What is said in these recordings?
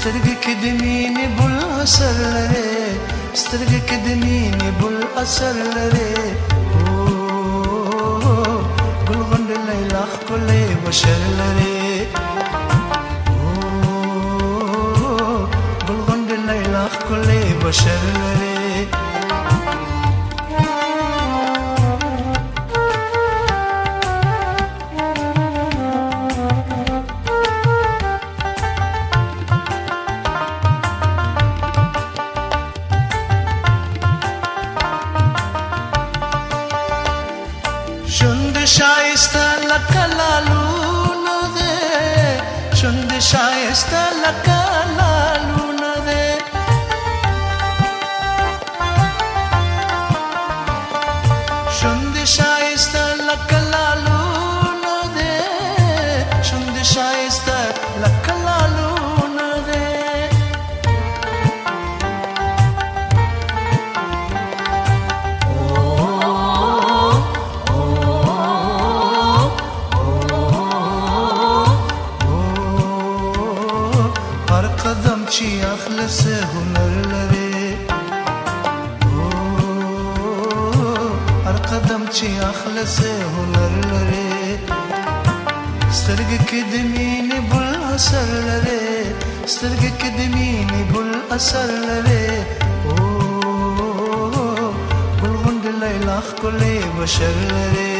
سترګې کې د مینې بل اثر لري سترګې کې د مینې بل اثر لري ګل غونډه لیلا ښکلی بشر لري ګل غونډه لیلا ښکلی بشر لري شند شایسته لکه لالونه ده شند شایسته لکه لالونه ده شند شایسته لکه لالونه ده شند شایسته لکه لالونه ده قدم چې اخلص هنر لري هر قدم چې اخلص هنر لري سترګې کې د مینې بل اثر لري سترګې کې د مینې بل اثر لري ګل غونډه لیلا ښکلی بشر لري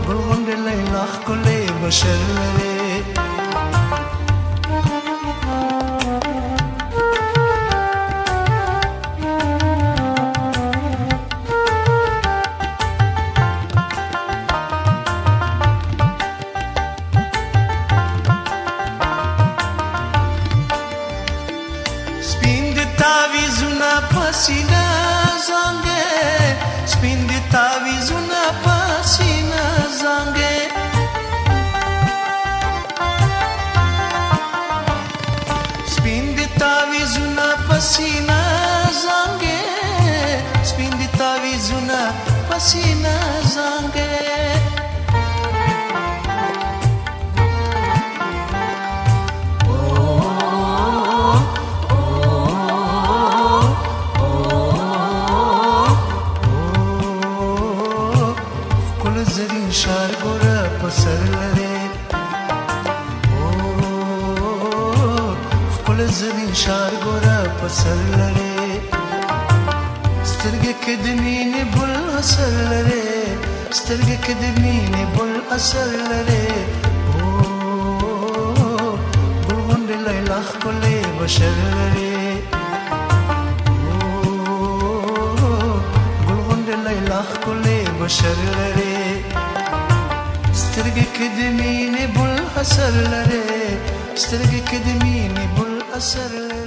ګل غونډه لیلا ښکلی بشر لري تعویزونه پسینه زنګه سپین دي تعویزونه پسینه زنګه سپین دي تعویزونه پسینه زنګه سپین دي تعویزونه پسینه زنګه زرین شار ګوره په سر لري خپل زرین شار ګوره په سر لري سترګې کې د مینې بل اثر لري سترګې کې د مینې بل اثر لري ګل غونډه لیلا ښکلی بشر لري ګل غونډه لیلا ښکلی بشر لري سترګې کې د مینې بل اثر لري سترګې کې د مینې بل اثر لري